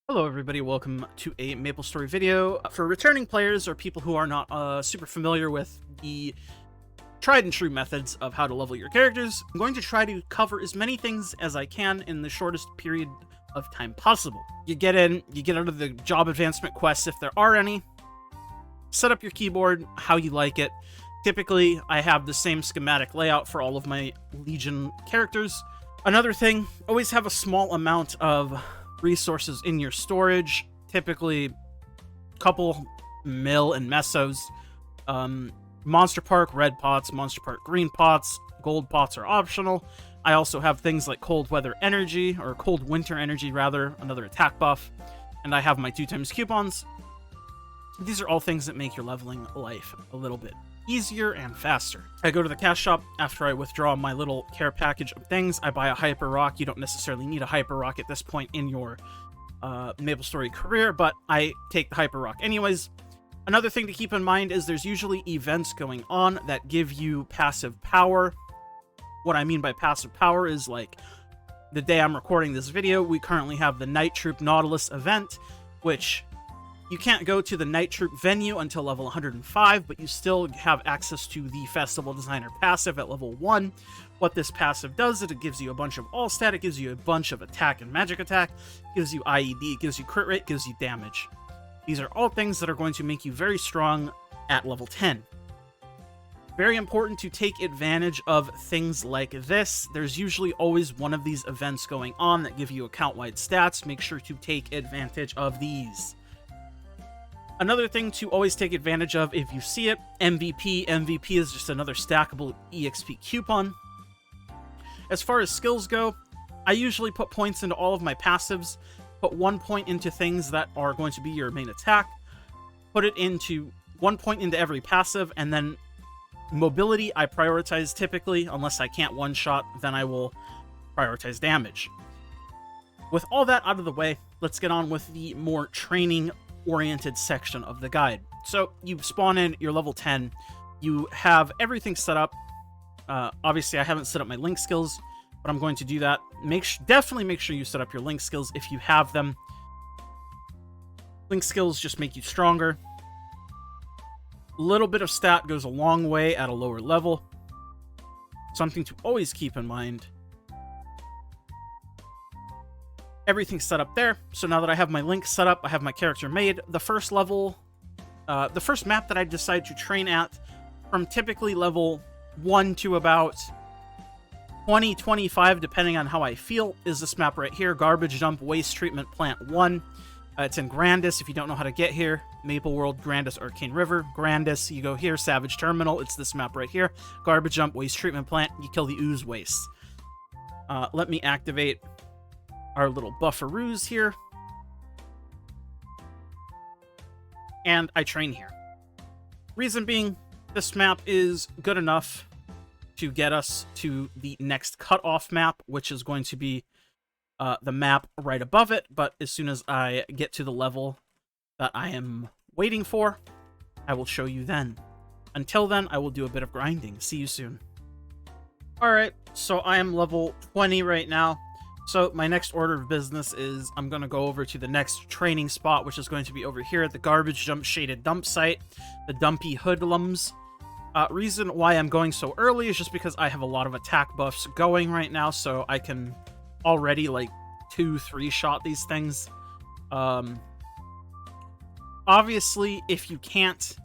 Hello everybody, welcome to a MapleStory video. For returning players or people who are not super familiar with the tried and true methods of how to level your characters, I'm going to try to cover as many things as I can in the shortest period of time possible. You get in, you get out of the job advancement quests if there are any, set up your keyboard how you like it. Typically, I have the same schematic layout for all of my Legion characters. Another thing, always have a small amount of resources in your storage, typically a couple mill and mesos. Monster Park red pots, Monster Park green pots, gold pots are optional. I also have things like cold weather energy, or cold winter energy rather, another attack buff, and I have my 2x coupons. These are all things that make your leveling life a little bit easier and faster. I go to the cash shop after I withdraw my little care package of things. I buy a hyper rock. You don't necessarily need a hyper rock at this point in your MapleStory career, but I take the hyper rock anyways. Another thing to keep in mind is there's usually events going on that give you passive power. What I mean by passive power is, like, the day I'm recording this video, we currently have the Night Troop Nautilus event, which you can't go to the Night Troop venue until level 105, but you still have access to the Festival Designer passive at level 1. What this passive does is it gives you a bunch of all stat, it gives you a bunch of attack and magic attack, it gives you IED, it gives you crit rate, it gives you damage. These are all things that are going to make you very strong at level 10. Very important to take advantage of things like this. There's usually always one of these events going on that give you account-wide stats. Make sure to take advantage of these. Another thing to always take advantage of if you see it, MVP. MVP is just another stackable EXP coupon. As far as skills go, I usually put points into all of my passives, put 1 point into things that are going to be your main attack, put it into 1 point into every passive, and then mobility I prioritize typically. Unless I can't one-shot, then I will prioritize damage. With all that out of the way, let's get on with the more training-oriented section of the guide. So you spawn in, you're level 10, you have everything set up. Obviously, I haven't set up my link skills, but I'm going to do that. Definitely make sure you set up your link skills if you have them. Link skills just make you stronger. A little bit of stat goes a long way at a lower level. Something to always keep in mind. Everything's set up there. So now that I have my link set up, I have my character made. The first level, the first map that I decide to train at, from typically level 1 to about 20, 25, depending on how I feel, is this map right here, Garbage Dump Waste Treatment Plant 1. It's in Grandis, if you don't know how to get here. Maple World, Grandis, Arcane River. Grandis, you go here, Savage Terminal, it's this map right here. Garbage Dump Waste Treatment Plant, you kill the ooze waste. Let me activate our little bufferoos here. And I train here. Reason being, this map is good enough to get us to the next cutoff map, which is going to be the map right above it. But as soon as I get to the level that I am waiting for, I will show you then. Until then, I will do a bit of grinding. See you soon. Alright, so I am level 20 right now. So my next order of business is I'm going to go over to the next training spot, which is going to be over here at the Garbage Dump Shaded Dump Site, the Dumpy Hoodlums. Reason why I'm going so early is just because I have a lot of attack buffs going right now, so I can already, like, 2-3 shot these things. Obviously, if you can't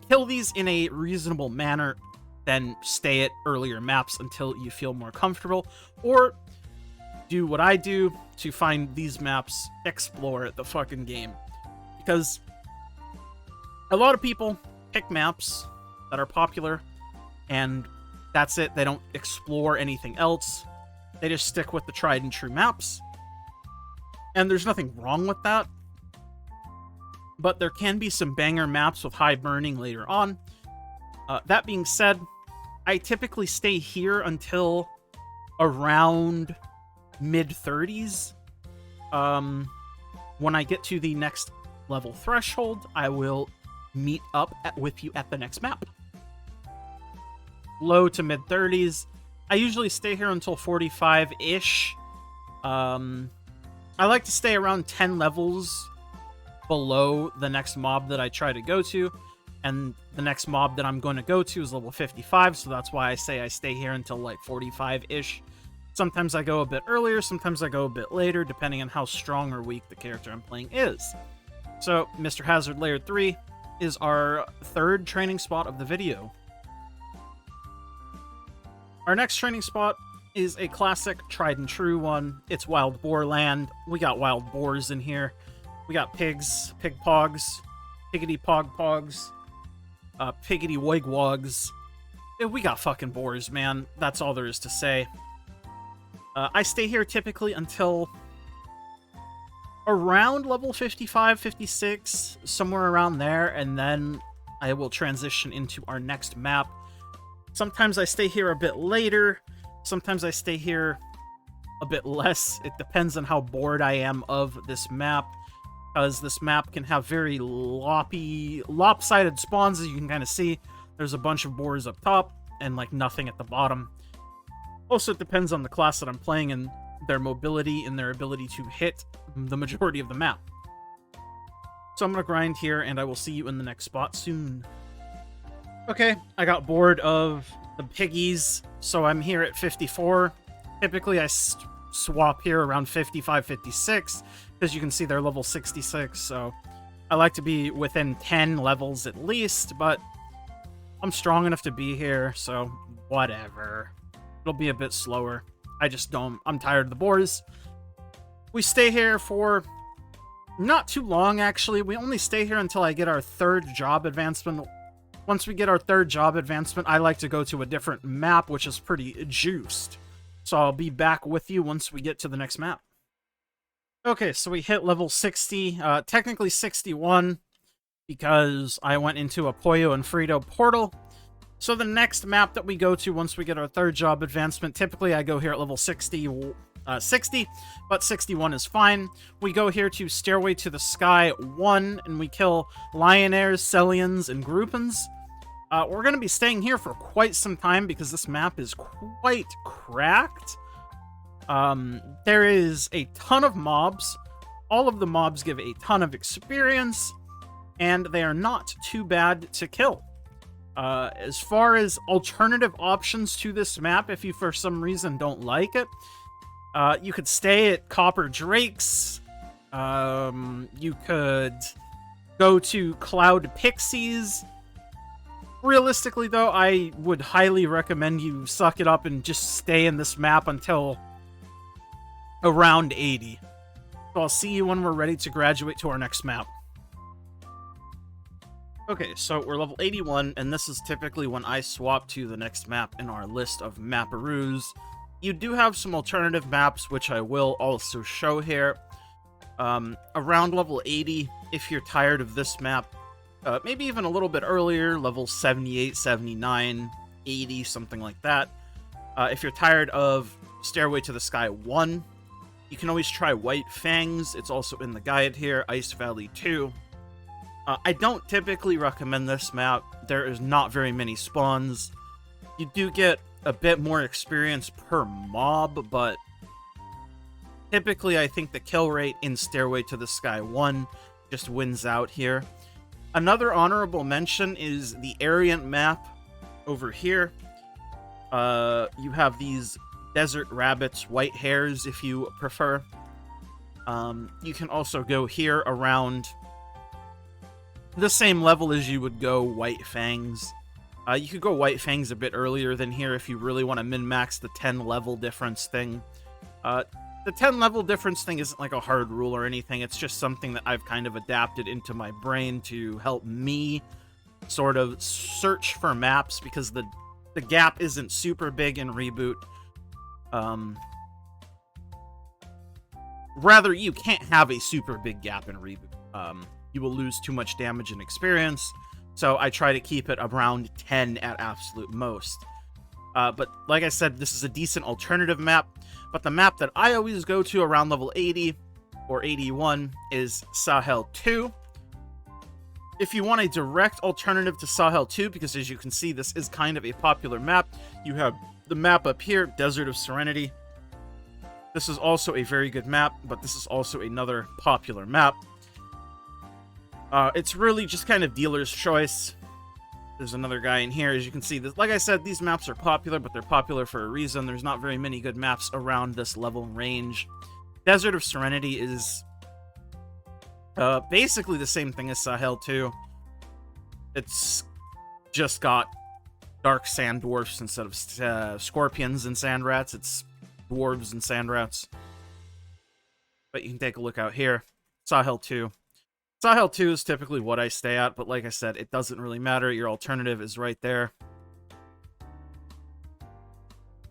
kill these in a reasonable manner, then stay at earlier maps until you feel more comfortable, or do what I do to find these maps, explore the fucking game. Because a lot of people pick maps that are popular, and that's it. They don't explore anything else. They just stick with the tried and true maps. And there's nothing wrong with that. But there can be some banger maps with high burning later on. That being said, I typically stay here until around mid-30s. When I get to the next level threshold, I will meet up with you at the next map. Low to mid-30s. I usually stay here until 45-ish. I like to stay around 10 levels below the next mob that I try to go to, and the next mob that I'm going to go to is level 55, so that's why I say I stay here until like 45-ish. Sometimes I go a bit earlier, sometimes I go a bit later, depending on how strong or weak the character I'm playing is. So, Mr. Hazard Layer 3 is our third training spot of the video. Our next training spot is a classic, tried and true one. It's Wild Boar Land. We got wild boars in here. We got pigs, pig pogs, piggity pog pogs, piggity wigwogs. We got fucking boars, man. That's all there is to say. I stay here typically until around level 55, 56, somewhere around there, and then I will transition into our next map. Sometimes I stay here a bit later, sometimes I stay here a bit less. It depends on how bored I am of this map, because this map can have very lopsided spawns, as you can kind of see. There's a bunch of boars up top, and like nothing at the bottom. Also, it depends on the class that I'm playing and their mobility and their ability to hit the majority of the map. So I'm going to grind here, and I will see you in the next spot soon. Okay, I got bored of the piggies, so I'm here at 54. Typically, I swap here around 55, 56, because you can see they're level 66, so I like to be within 10 levels at least, but I'm strong enough to be here, so whatever. It'll be a bit slower. I'm tired of the boars. We stay here for not too long, actually. We only stay here until I get our third job advancement. Once we get our third job advancement, I like to go to a different map, which is pretty juiced. So I'll be back with you once we get to the next map. Okay, so we hit level 60, technically 61, because I went into a Pollo and Frito portal. So the next map that we go to once we get our third job advancement, typically I go here at level 60, but 61 is fine. We go here to Stairway to the Sky 1, and we kill Lionaires, Cellians, and Groupons. We're going to be staying here for quite some time because this map is quite cracked. There is a ton of mobs. All of the mobs give a ton of experience, and they are not too bad to kill. As far as alternative options to this map, if you for some reason don't like it, you could stay at Copper Drakes. You could go to Cloud Pixies. Realistically, though, I would highly recommend you suck it up and just stay in this map until around 80. So I'll see you when we're ready to graduate to our next map. Okay, so we're level 81, and this is typically when I swap to the next map in our list of mapperoos. You do have some alternative maps, which I will also show here. Around level 80, if you're tired of this map, maybe even a little bit earlier, level 78, 79, 80, something like that. If you're tired of Stairway to the Sky 1, you can always try White Fangs. It's also in the guide here, Ice Valley 2. I don't typically recommend this map. There is not very many spawns. You do get a bit more experience per mob, but typically I think the kill rate in Stairway to the Sky 1 just wins out here. Another honorable mention is the Arient map over here. You have these desert rabbits, white hares if you prefer. You can also go here around the same level as you would go White Fangs. You could go White Fangs a bit earlier than here if you really want to min-max the 10 level difference thing. The 10 level difference thing isn't like a hard rule or anything, it's just something that I've kind of adapted into my brain to help me sort of search for maps, because the gap isn't super big in Reboot. Rather, you can't have a super big gap in Reboot. You will lose too much damage and experience, so I try to keep it around 10 at absolute most. But like I said, this is a decent alternative map, but the map that I always go to around level 80 or 81 is Sahel 2. If you want a direct alternative to Sahel 2, because as you can see, this is kind of a popular map, you have the map up here, Desert of Serenity. This is also a very good map, but this is also another popular map. It's really just kind of dealer's choice. There's another guy in here. As you can see, like I said, these maps are popular, but they're popular for a reason. There's not very many good maps around this level range. Desert of Serenity is basically the same thing as Sahel 2. It's just got dark sand dwarfs instead of scorpions and sand rats. It's dwarves and sand rats. But you can take a look out here. Sahel 2. Sahel 2 is typically what I stay at, but like I said, it doesn't really matter. Your alternative is right there.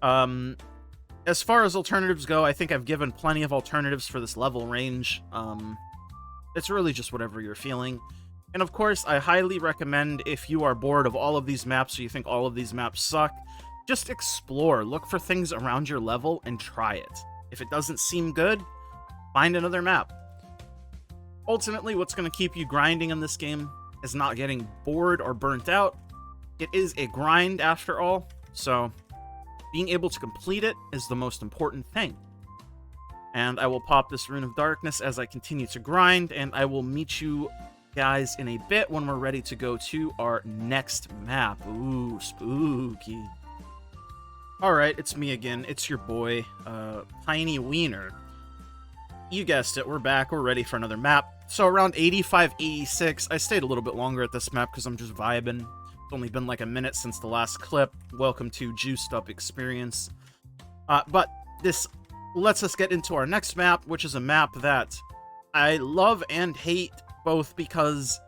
As far as alternatives go, I think I've given plenty of alternatives for this level range. It's really just whatever you're feeling. And of course, I highly recommend, if you are bored of all of these maps or you think all of these maps suck, just explore. Look for things around your level and try it. If it doesn't seem good, find another map. Ultimately, what's going to keep you grinding in this game is not getting bored or burnt out. It is a grind after all, so being able to complete it is the most important thing. And I will pop this Rune of Darkness as I continue to grind, and I will meet you guys in a bit when we're ready to go to our next map. Ooh, spooky. Alright, it's me again. It's your boy, Tiny Wiener. You guessed it, we're back, we're ready for another map. So around 85, 86, I stayed a little bit longer at this map because I'm just vibing. It's only been like a minute since the last clip. Welcome to Juiced Up Experience. But this lets us get into our next map, which is a map that I love and hate, both because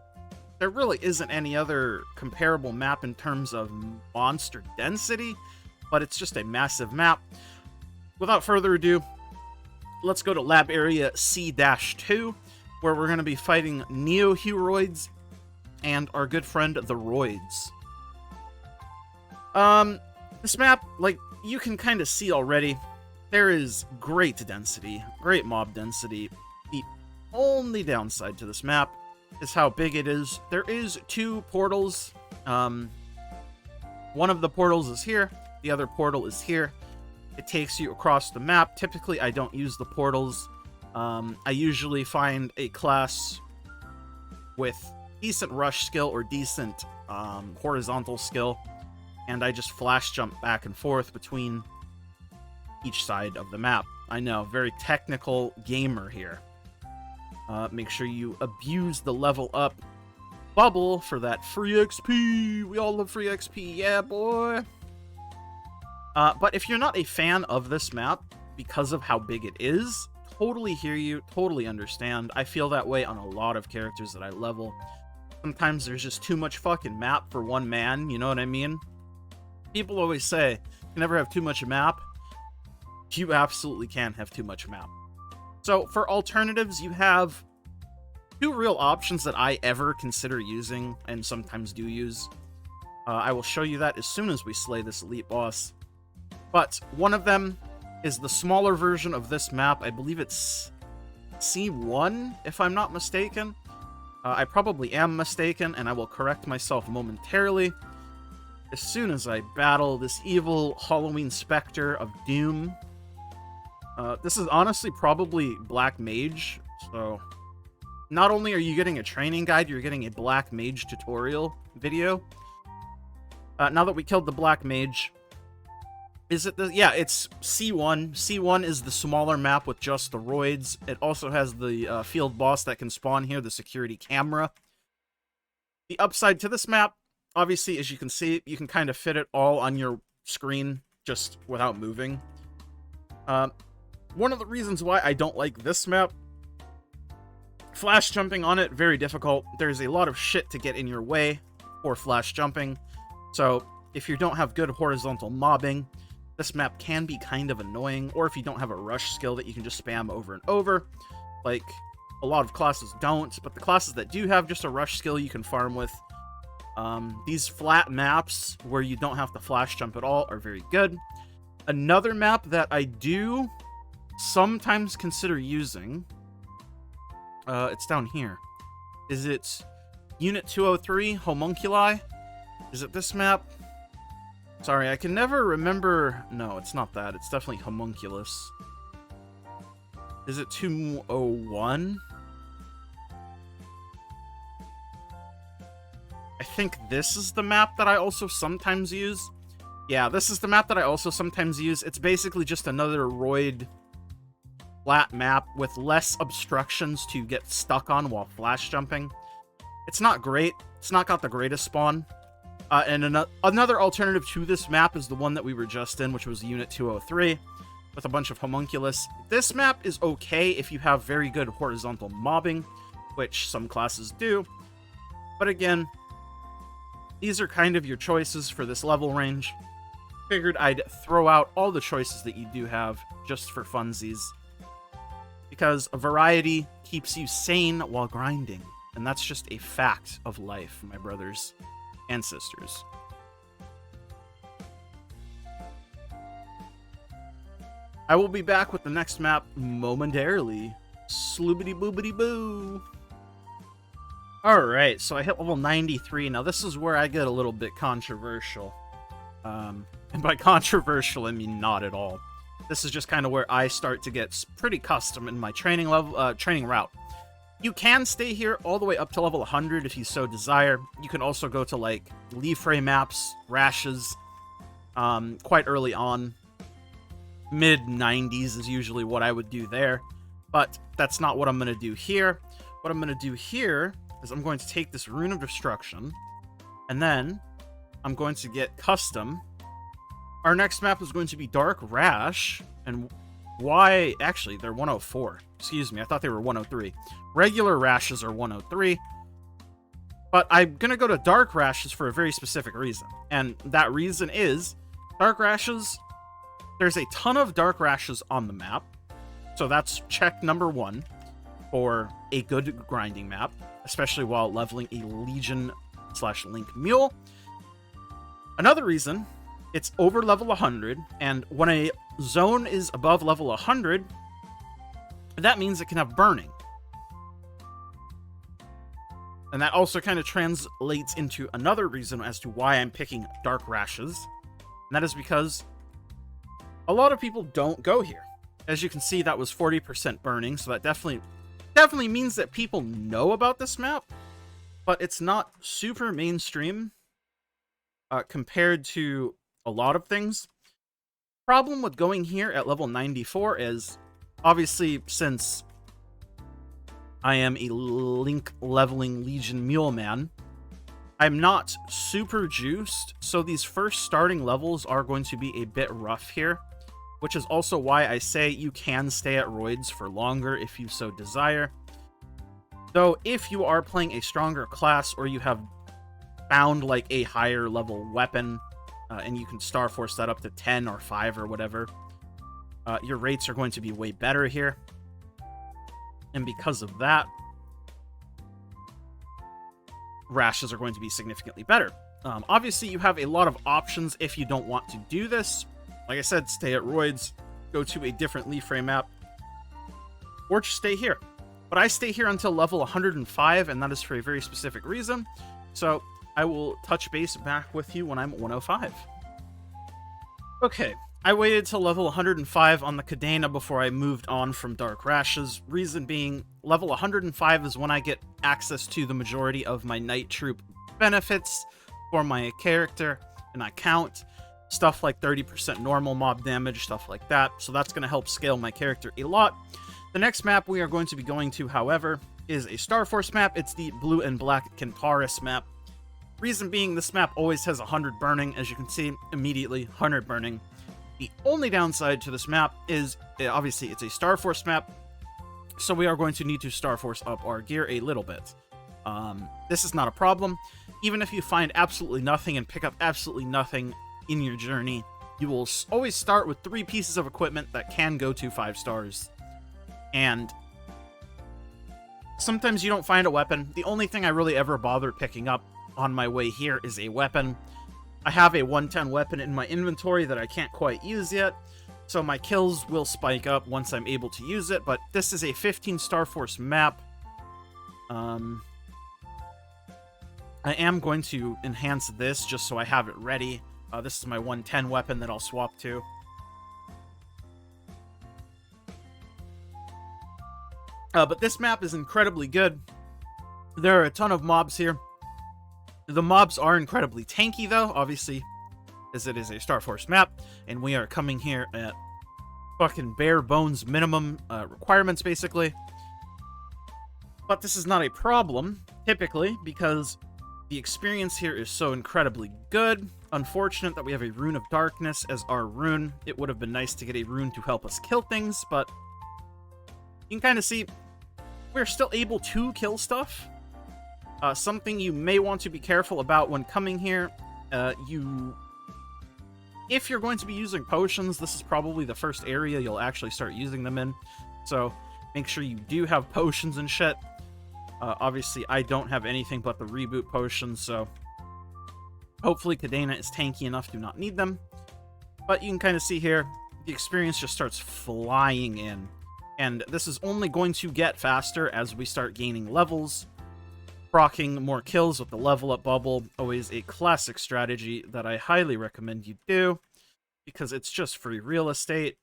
there really isn't any other comparable map in terms of monster density, but it's just a massive map. Without further ado, let's go to lab area C-2, where we're going to be fighting Neo-Huroids and our good friend, the Roids. This map, like, you can kind of see already, there is great density, great mob density. The only downside to this map is how big it is. There is 2 portals. One of the portals is here, the other portal is here. It takes you across the map. Typically, I don't use the portals. I usually find a class with decent rush skill or decent horizontal skill, and I just flash jump back and forth between each side of the map. I know, very technical gamer here. Make sure you abuse the level up bubble for that free XP. We all love free XP, yeah, boy. But if you're not a fan of this map because of how big it is, totally hear you, totally understand. I feel that way on a lot of characters that I level. Sometimes there's just too much fucking map for one man, you know what I mean? People always say, you never have too much map. You absolutely can have too much map. So for alternatives, you have 2 real options that I ever consider using, and sometimes do use. I will show you that as soon as we slay this elite boss. But one of them is the smaller version of this map. I believe it's C1, if I'm not mistaken. I probably am mistaken, and I will correct myself momentarily as soon as I battle this evil Halloween Spectre of Doom. This is honestly probably Black Mage, so not only are you getting a training guide, you're getting a Black Mage tutorial video. Now that we killed the Black Mage, is it the... Yeah, it's C1. C1 is the smaller map with just the Roids. It also has the field boss that can spawn here, the security camera. The upside to this map, obviously, as you can see, you can kind of fit it all on your screen just without moving. One of the reasons why I don't like this map, flash jumping on it, very difficult. There's a lot of shit to get in your way for flash jumping. So if you don't have good horizontal mobbing, this map can be kind of annoying, or if you don't have a rush skill that you can just spam over and over, like a lot of classes don't, but the classes that do have just a rush skill you can farm with. These flat maps where you don't have to flash jump at all are very good. Another map that I do sometimes consider using, it's down here. Is it Unit 203, Homunculi? Is it this map? Sorry, I can never remember. No, it's not that. It's definitely Homunculus. Is it 201? I think this is the map that I also sometimes use. Yeah, this is the map that I also sometimes use. It's basically just another roid flat map with less obstructions to get stuck on while flash jumping. It's not great. It's not got the greatest spawn. And another alternative to this map is the one that we were just in, which was Unit 203, with a bunch of homunculus. This map is okay if you have very good horizontal mobbing, which some classes do. But again, these are kind of your choices for this level range. Figured I'd throw out all the choices that you do have just for funsies, because a variety keeps you sane while grinding, and that's just a fact of life, my brothers and sisters. I will be back with the next map momentarily. Sloobity boobity boo. Alright, so I hit level 93. Now this is where I get a little bit controversial. And by controversial, I mean not at all. This is just kind of where I start to get pretty custom in my training route. You can stay here all the way up to level 100 if you so desire. You can also go to like leaf ray maps, rashes, quite early on. Mid 90s is usually what I would do there, but that's not what I'm going to do here. What I'm going to do here is I'm going to take this Rune of Destruction, and then I'm going to get custom. Our next map is going to be Dark Rash, and why? Actually, they're 104. Excuse me, I thought they were 103. Regular rashes are 103, but I'm going to go to Dark Rashes for a very specific reason, and that reason is Dark Rashes. There's a ton of Dark Rashes on the map, so that's check number 1 for a good grinding map, especially while leveling a Legion/Link Mule. Another reason, it's over level 100, and when a zone is above level 100, that means it can have burning. And that also kind of translates into another reason as to why I'm picking Dark Rashes, and that is because a lot of people don't go here. As you can see, that was 40% burning, so that definitely means that people know about this map, but it's not super mainstream compared to a lot of things. Problem with going here at level 94 is, obviously, since I am a Link leveling Legion Mule man, I'm not super juiced, so these first starting levels are going to be a bit rough here, which is also why I say you can stay at Roids for longer if you so desire. Though, if you are playing a stronger class, or you have found like a higher level weapon, and you can Star Force that up to 10 or 5 or whatever, your rates are going to be way better here. And because of that, rashes are going to be significantly better. Obviously, you have a lot of options if you don't want to do this. Like I said, stay at Roids, go to a different leaf ray map, or just stay here. But I stay here until level 105, and that is for a very specific reason. So I will touch base back with you when I'm at 105. Okay, I waited till level 105 on the Cadena before I moved on from Dark Rashes. Reason being, level 105 is when I get access to the majority of my Night Troop benefits for my character, and I count stuff like 30% normal mob damage, stuff like that. So that's going to help scale my character a lot. The next map we are going to be going to, however, is a Star Force map. It's the Blue and Black Kentaurus map. Reason being, this map always has 100 burning. As you can see, immediately 100 burning. The only downside to this map is, obviously, it's a Star Force map, so we are going to need to Star Force up our gear a little bit. This is not a problem. Even if you find absolutely nothing and pick up absolutely nothing in your journey, you will always start with 3 pieces of equipment that can go to 5 stars. And sometimes you don't find a weapon. The only thing I really ever bother picking up on my way here is a weapon. I have a 110 weapon in my inventory that I can't quite use yet, so my kills will spike up once I'm able to use it, but this is a 15 Star Force map. I am going to enhance this just so I have it ready. This is my 110 weapon that I'll swap to. But this map is incredibly good. There are a ton of mobs here. The mobs are incredibly tanky, though, obviously, as it is a Star Force map, and we are coming here at fucking bare bones minimum requirements, basically. But this is not a problem, typically, because the experience here is so incredibly good. Unfortunate that we have a Rune of Darkness as our rune. It would have been nice to get a rune to help us kill things, but you can kind of see we're still able to kill stuff. Something you may want to be careful about when coming here, if you're going to be using potions, this is probably the first area you'll actually start using them in. So make sure you do have potions and shit. Obviously, I don't have anything but the reboot potions, so hopefully Cadena is tanky enough to not need them. But you can kind of see here, the experience just starts flying in. And this is only going to get faster as we start gaining levels. Proccing more kills with the level up bubble, always a classic strategy that I highly recommend you do, because it's just free real estate,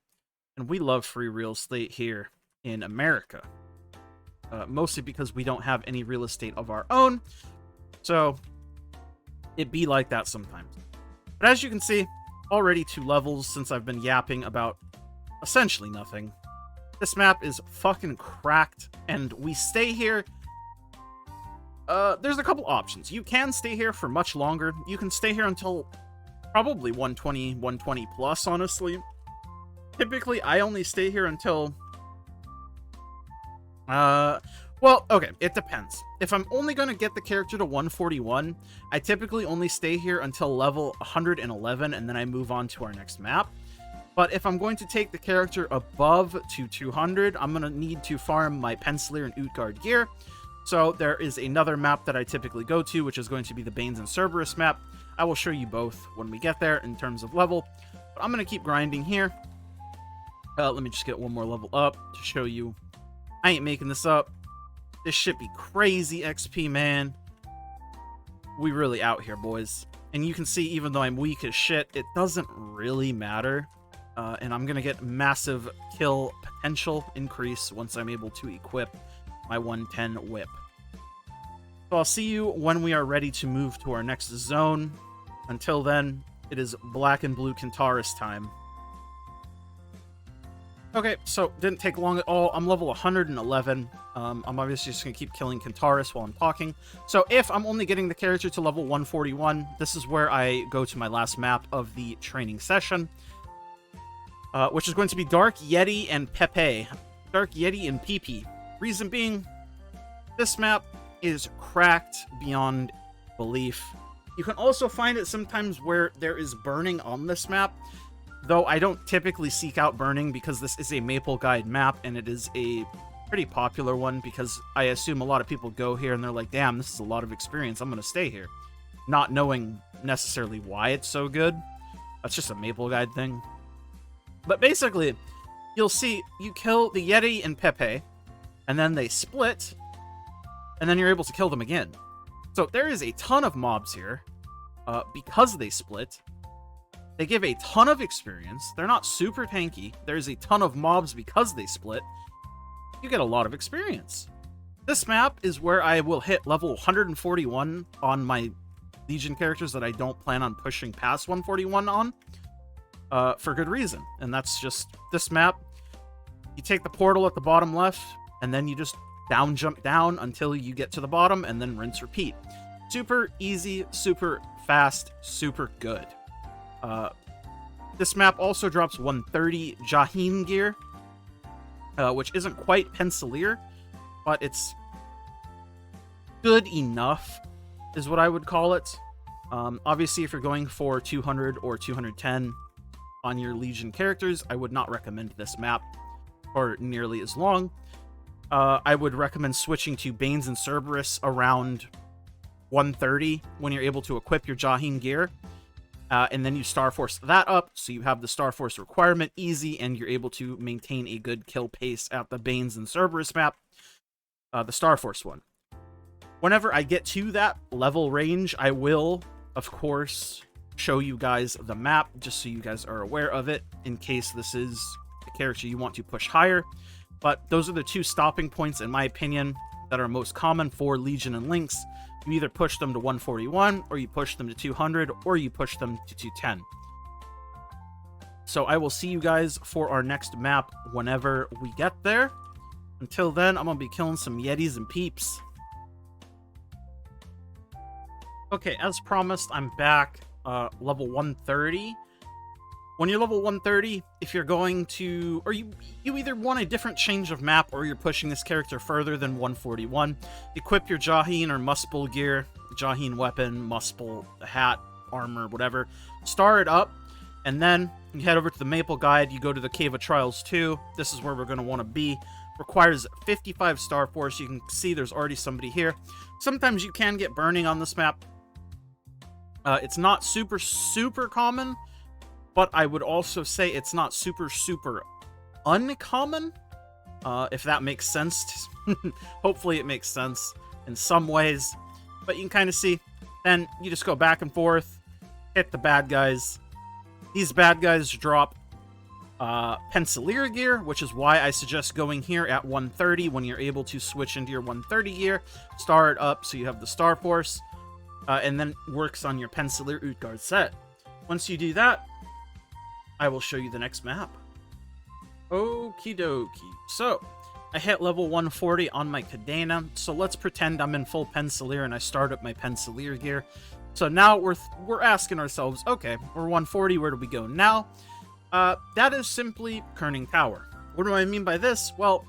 and we love free real estate here in America. Mostly because we don't have any real estate of our own, so it be like that sometimes. But as you can see, already 2 levels since I've been yapping about essentially nothing. This map is fucking cracked, and we stay here. There's a couple options. You can stay here for much longer. You can stay here until probably 120 plus, honestly. Typically, I only stay here until... well, okay, it depends. If I'm only going to get the character to 141, I typically only stay here until level 111, and then I move on to our next map. But if I'm going to take the character above to 200, I'm going to need to farm my Pencilier and Utgard gear. So there is another map that I typically go to, which is going to be the Banes and Cerberus map. I will show you both when we get there in terms of level. But I'm going to keep grinding here. Let me just get one more level up to show you. I ain't making this up. This should be crazy XP, man. We really out here, boys. And you can see, even though I'm weak as shit, it doesn't really matter. And I'm going to get massive kill potential increase once I'm able to equip my 110 whip. So I'll see you when we are ready to move to our next zone. Until then, it is Black and Blue Kintaris time. Okay, so didn't take long at all. I'm level 111. I'm obviously just going to keep killing Kintaris while I'm talking. So if I'm only getting the character to level 141, this is where I go to my last map of the training session. Which is going to be Dark Yeti and Pepe. Dark Yeti and Pepe. Reason being, this map is cracked beyond belief. You can also find it sometimes where there is burning on this map, though I don't typically seek out burning because this is a Maple Guide map, and it is a pretty popular one because I assume a lot of people go here and they're like, damn, this is a lot of experience, I'm going to stay here. Not knowing necessarily why it's so good. That's just a Maple Guide thing. But basically, you'll see you kill the Yeti and Pepe, and then they split, and then you're able to kill them again. So there is a ton of mobs here, because they split. They give a ton of experience. They're not super tanky. There's a ton of mobs because they split. You get a lot of experience. This map is where I will hit level 141 on my Legion characters that I don't plan on pushing past 141 on, for good reason. And that's just this map. You take the portal at the bottom left, and then you just down jump down until you get to the bottom, and then rinse repeat. Super easy, super fast, super good. This map also drops 130 Jaheen gear, which isn't quite Pencilier, but it's good enough, is what I would call it. Obviously, if you're going for 200 or 210 on your Legion characters, I would not recommend this map for nearly as long. I would recommend switching to Banes and Cerberus around 130 when you're able to equip your Jaheen gear. And then you Star Force that up, so you have the Star Force requirement easy, and you're able to maintain a good kill pace at the Banes and Cerberus map, the Star Force one. Whenever I get to that level range, I will, of course, show you guys the map, just so you guys are aware of it, in case this is a character you want to push higher. But those are the two stopping points, in my opinion, that are most common for Legion and Lynx. You either push them to 141, or you push them to 200, or you push them to 210. So I will see you guys for our next map whenever we get there. Until then, I'm going to be killing some Yetis and Peeps. Okay, as promised, I'm back, level 130. When you're level 130, if you're going to, or you either want a different change of map, or you're pushing this character further than 141, equip your Jaheen or Muspel gear, Jaheen weapon, Muspel hat, armor, whatever, star it up, and then you head over to the Maple Guide, you go to the Cave of Trials 2, this is where we're going to want to be. Requires 55 Star Force, you can see there's already somebody here. Sometimes you can get burning on this map. It's not super common, but I would also say it's not super uncommon, if that makes sense. Hopefully it makes sense in some ways, but you can kind of see. Then you just go back and forth, hit the bad guys. These bad guys drop Pencilier gear, which is why I suggest going here at 130 when you're able to switch into your 130 gear, star it up so you have the Star Force, and then works on your Pencilier Utgard set. Once you do that, I will show you the next map. Okie dokie. So, I hit level 140 on my Cadena, so let's pretend I'm in full Pencilier and I start up my Pencilier gear. So now we're asking ourselves, okay, we're 140, where do we go now? That is simply Kerning Tower. What do I mean by this? Well,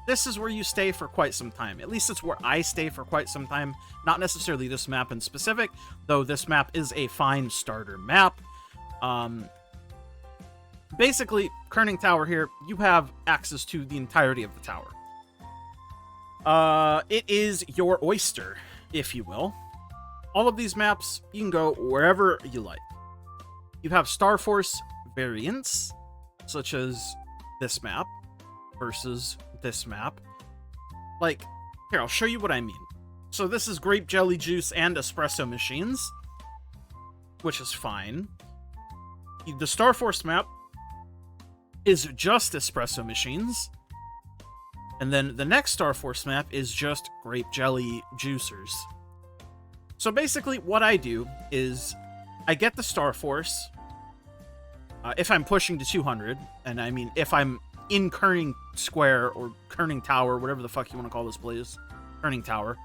this is where you stay for quite some time. At least it's where I stay for quite some time. Not necessarily this map in specific, though this map is a fine starter map. Basically, Kerning Tower here, you have access to the entirety of the tower. It is your oyster, if you will. All of these maps, you can go wherever you like. You have Star Force variants, such as this map versus this map. Like, here, I'll show you what I mean. So this is grape jelly juice and espresso machines, which is fine. The Star Force map is just espresso machines, and then the next Star Force map is just grape jelly juicers. So basically what I do is I get the Star Force if I'm pushing to 200, and I mean if I'm in Kerning Square or Kerning Tower, whatever the fuck you want to call this place, Kerning Tower.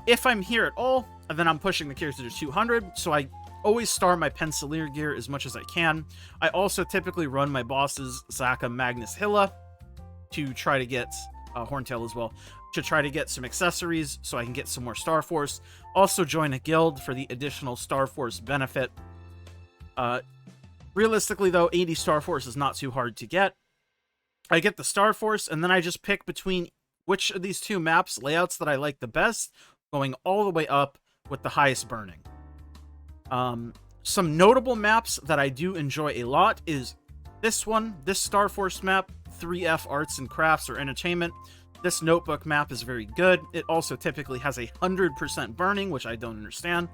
If I'm here at all, then I'm pushing the character to 200, so I always star my Pencilier gear as much as I can. I also typically run my bosses, Zaka, Magnus, Hilla, to try to get Horntail as well, to try to get some accessories so I can get some more Star Force. Also join a guild for the additional Star Force benefit. Realistically though, 80 Star Force is not too hard to get. I get the Star Force, and then I just pick between which of these two maps layouts that I like the best, going all the way up with the highest burning. Some notable maps that I do enjoy a lot is this one, this Star Force map, 3F Arts and Crafts or Entertainment. This notebook map is very good. It also typically has 100% burning, which I don't understand.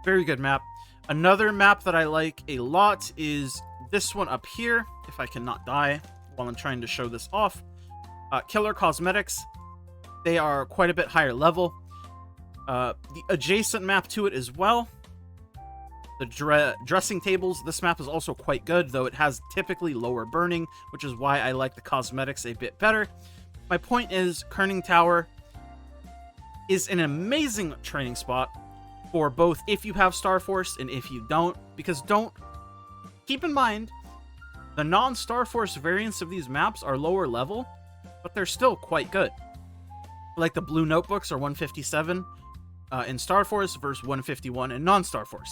Very good map. Another map that I like a lot is this one up here, if I cannot die while I'm trying to show this off. Killer Cosmetics. They are quite a bit higher level. The adjacent map to it as well, the dressing tables. This map is also quite good, though it has typically lower burning, which is why I like the cosmetics a bit better. My point is, Kerning Tower is an amazing training spot for both if you have Star Force and if you don't, because keep in mind, the non-Star Force variants of these maps are lower level, but they're still quite good. Like the blue notebooks are 157 in Star Force versus 151 in non-Star Force.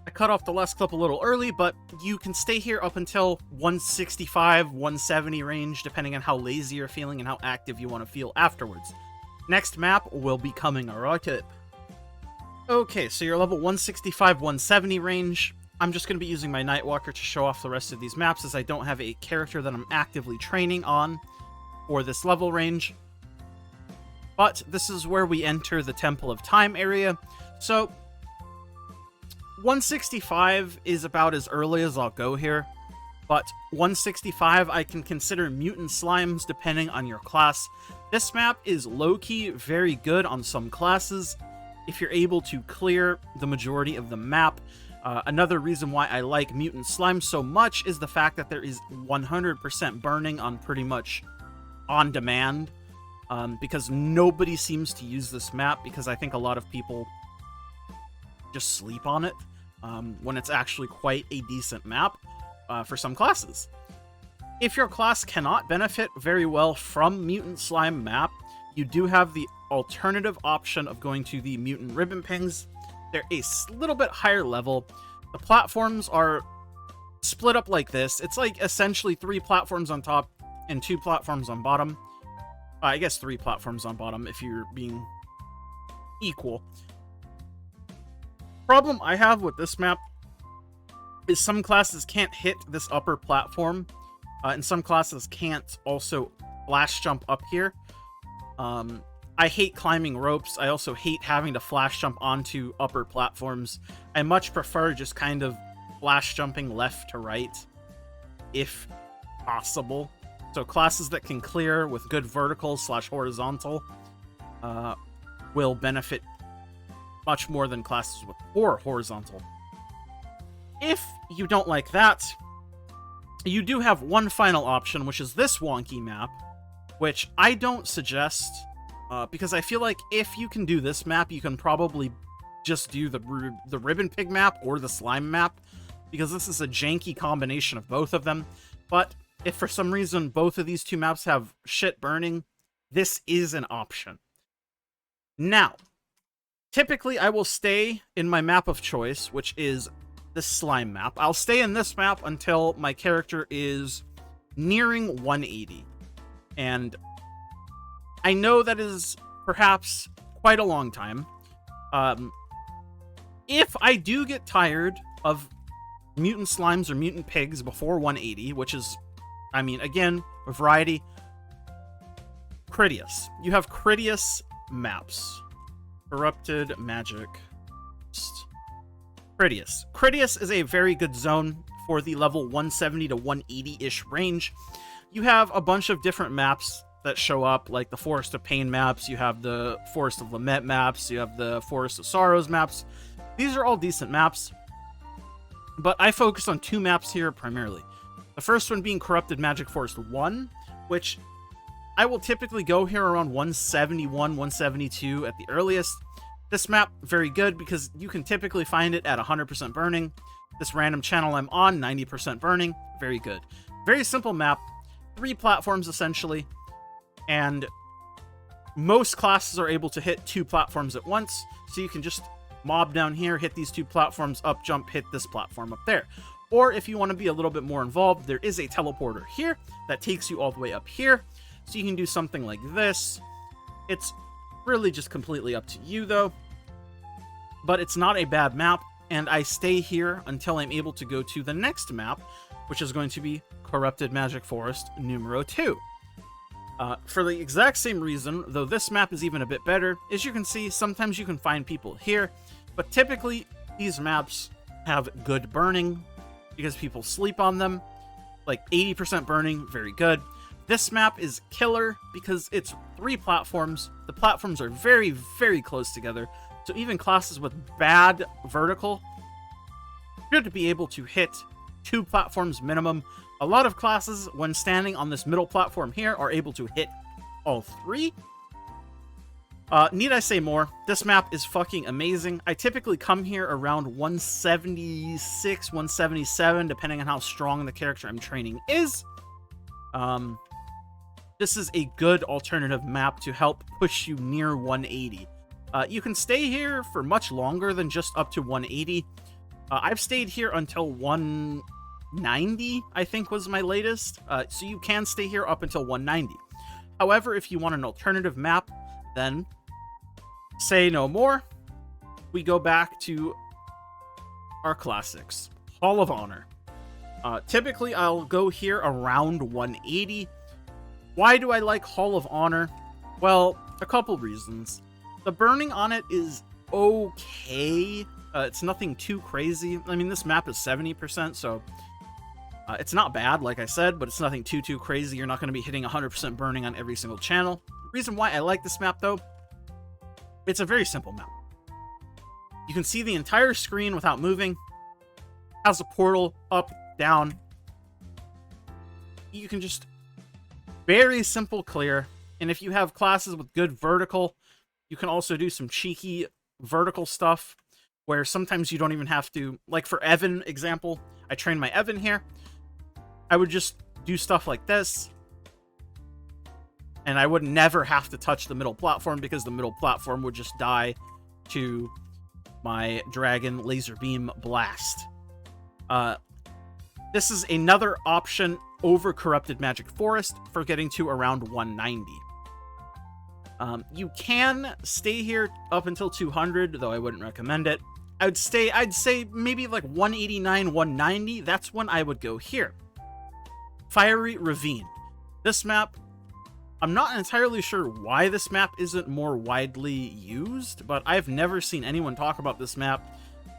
I cut off the last clip a little early, but you can stay here up until 165, 170 range, depending on how lazy you're feeling and how active you want to feel afterwards. Next map will be coming a rocket. Okay, so you're level 165, 170 range. I'm just going to be using my Nightwalker to show off the rest of these maps, as I don't have a character that I'm actively training on for this level range. But this is where we enter the Temple of Time area. So 165 is about as early as I'll go here. but 165 I can consider mutant slimes depending on your class. This map is low-key very good on some classes if you're able to clear the majority of the map. Another reason why I like mutant slime so much is the fact that there is 100% burning on pretty much on demand, because nobody seems to use this map, because I think a lot of people just sleep on it when it's actually quite a decent map for some classes. If your class cannot benefit very well from mutant slime map, you do have the alternative option of going to the mutant ribbon pings. They're a little bit higher level. The platforms are split up like this. It's like essentially 3 platforms on top and 2 platforms on bottom. I guess 3 platforms on bottom if you're being equal. Problem I have with this map is some classes can't hit this upper platform, and some classes can't also flash jump up here. I hate climbing ropes. I also hate having to flash jump onto upper platforms. I much prefer just kind of flash jumping left to right, if possible. So classes that can clear with good vertical / horizontal will benefit much more than classes with poor horizontal. If you don't like that, you do have one final option, which is this wonky map, which I don't suggest, because I feel like if you can do this map, you can probably just do the ribbon pig map or the slime map, because this is a janky combination of both of them. But if for some reason both of these 2 maps have shit burning, this is an option. Now, typically I will stay in my map of choice, which is the slime map. I'll stay in this map until my character is nearing 180. And I know that is perhaps quite a long time. If I do get tired of mutant slimes or mutant pigs before 180, which is, I mean, again, a variety. Critias. You have Critias maps. Corrupted Magic. Critias. Critias is a very good zone for the level 170 to 180-ish range. You have a bunch of different maps that show up, like the Forest of Pain maps, you have the Forest of Lament maps, you have the Forest of Sorrows maps. These are all decent maps, but I focus on 2 maps here primarily. The first one being Corrupted Magic Forest 1, which I will typically go here around 171, 172 at the earliest. This map, very good, because you can typically find it at 100% burning. This random channel I'm on, 90% burning, very good. Very simple map, 3 platforms essentially, and most classes are able to hit 2 platforms at once, so you can just mob down here, hit these 2 platforms, up jump, hit this platform up there. Or if you want to be a little bit more involved, there is a teleporter here that takes you all the way up here, so you can do something like this. It's really just completely up to you though, but it's not a bad map, and I stay here until I'm able to go to the next map, which is going to be Corrupted Magic Forest numero 2. For the exact same reason, though this map is even a bit better, as you can see, sometimes you can find people here, but typically these maps have good burning because people sleep on them, like 80% burning, very good. This map is killer because it's 3 platforms. The platforms are very, very close together, so even classes with bad vertical should be able to hit 2 platforms minimum. A lot of classes, when standing on this middle platform here, are able to hit all 3. Need I say more? This map is fucking amazing. I typically come here around 176, 177, depending on how strong the character I'm training is. This is a good alternative map to help push you near 180. You can stay here for much longer than just up to 180. I've stayed here until 190, I think was my latest. So you can stay here up until 190. However, if you want an alternative map, then say no more. We go back to our classics. Hall of Honor. Typically, I'll go here around 180. Why do I like Hall of Honor? Well, a couple reasons. The burning on it is okay. It's nothing too crazy. I mean, this map is 70%, so It's not bad, like I said, but it's nothing too crazy. You're not going to be hitting 100% burning on every single channel. The reason why I like this map, though, it's a very simple map. You can see the entire screen without moving. Has a portal up, down. You can just very simple clear. And if you have classes with good vertical, you can also do some cheeky vertical stuff where sometimes you don't even have to, like for Evan example, I trained my Evan here. I would just do stuff like this, and I would never have to touch the middle platform because the middle platform would just die to my Dragon Laser Beam Blast. This is another option over Corrupted Magic Forest for getting to around 190. You can stay here up until 200, though I wouldn't recommend it. I'd say maybe like 189, 190. That's when I would go here. Fiery Ravine. This map, I'm not entirely sure why this map isn't more widely used, but I've never seen anyone talk about this map.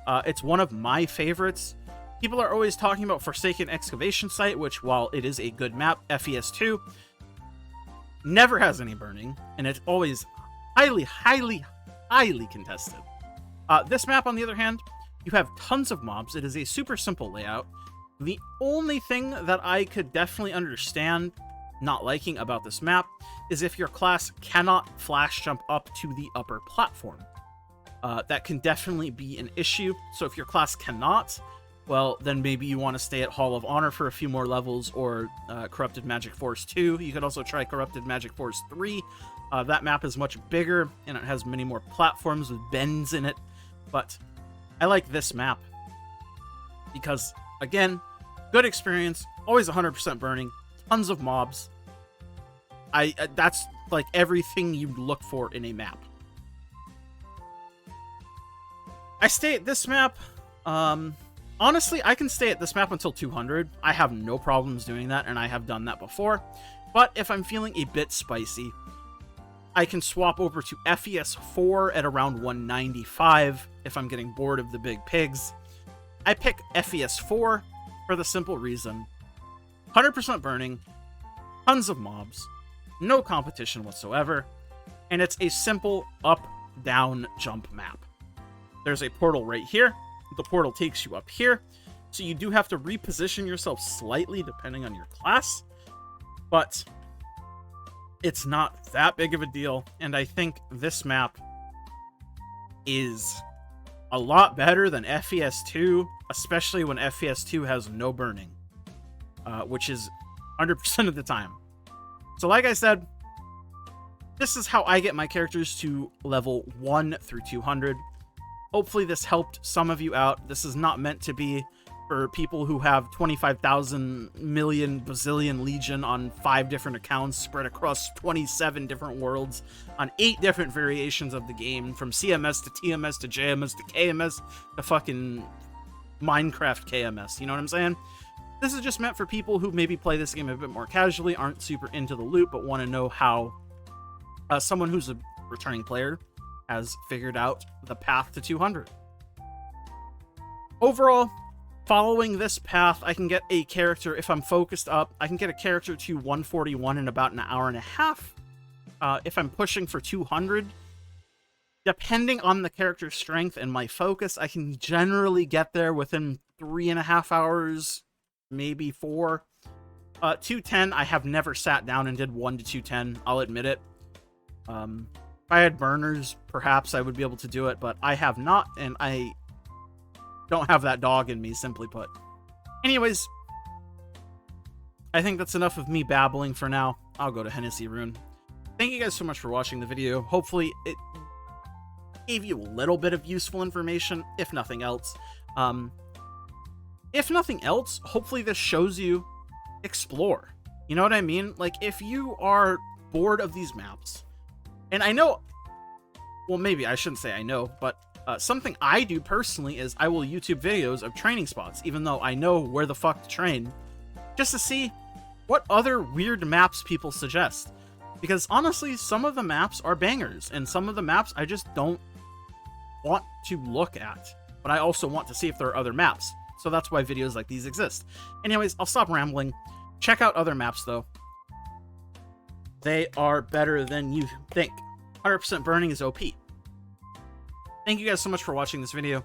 It's one of my favorites. People are always talking about Forsaken Excavation Site, which, while it is a good map, FES2, never has any burning, and it's always highly contested. This map, on the other hand, you have tons of mobs. It is a super simple layout. The only thing that I could definitely understand not liking about this map is if your class cannot flash jump up to the upper platform. That can definitely be an issue. So if your class cannot, well, then maybe you want to stay at Hall of Honor for a few more levels, or Corrupted Magic Force 2. You could also try Corrupted Magic Force 3. That map is much bigger, and it has many more platforms with bends in it. But I like this map because, again, good experience, always 100% burning, tons of mobs. That's like everything you look for in a map. I stay at this map. Honestly, I can stay at this map until 200. I have no problems doing that, and I have done that before. But if I'm feeling a bit spicy, I can swap over to FES4 at around 195 if I'm getting bored of the big pigs. I pick FES4 for the simple reason: 100% burning, tons of mobs, no competition whatsoever, and it's a simple up-down jump map. There's a portal right here. The portal takes you up here, so you do have to reposition yourself slightly depending on your class, but it's not that big of a deal, and I think this map is a lot better than FES2, especially when FES2 has no burning, which is 100% of the time. So like I said, this is how I get my characters to level 1 through 200. Hopefully this helped some of you out. This is not meant to be for people who have 25,000 million bazillion legion on 5 different accounts spread across 27 different worlds on 8 different variations of the game, from CMS to TMS to JMS to KMS to fucking Minecraft KMS. You know what I'm saying? This is just meant for people who maybe play this game a bit more casually, aren't super into the loot, but want to know how someone who's a returning player has figured out the path to 200. Overall, following this path, I can get a character, if I'm focused up, I can get a character to 141 in about an hour and a half. If I'm pushing for 200, depending on the character's strength and my focus, I can generally get there within 3.5 hours, maybe 4. 210, I have never sat down and did 1 to 210, I'll admit it. If I had burners, perhaps I would be able to do it, but I have not, and I don't have that dog in me, simply put. Anyways, I think that's enough of me babbling for now. I'll go to Hennessy Rune. Thank you guys so much for watching the video. Hopefully it gave you a little bit of useful information, if nothing else. If nothing else, hopefully this shows you explore. You know what I mean? Like, if you are bored of these maps, and I know, well, maybe I shouldn't say I know, but something I do personally is I will YouTube videos of training spots, even though I know where the fuck to train, just to see what other weird maps people suggest. Because honestly, some of the maps are bangers, and some of the maps I just don't want to look at, but I also want to see if there are other maps. So that's why videos like these exist. Anyways, I'll stop rambling. Check out other maps, though. They are better than you think. 100% burning is OP. Thank you guys so much for watching this video.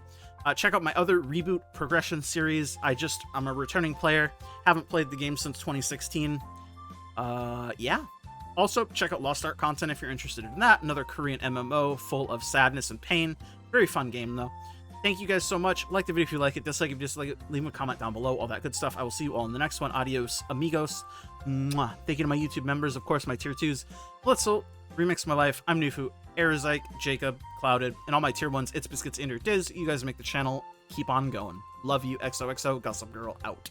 Check out my other Reboot progression series. I'm a returning player. Haven't played the game since 2016. Yeah. Also, check out Lost Ark content if you're interested in that. Another Korean MMO full of sadness and pain. Very fun game, though. Thank you guys so much. Like the video if you like it. Dislike if you dislike it. Leave a comment down below. All that good stuff. I will see you all in the next one. Adios, amigos. Mwah. Thank you to my YouTube members. Of course, my tier 2s. Blitzel, Remix My Life. I'm Nufu, Arizike, Jacob, Clouded, and all my tier 1s. It's Biscuits, Inder, Diz. You guys make the channel keep on going. Love you. XOXO. Gossip Girl out.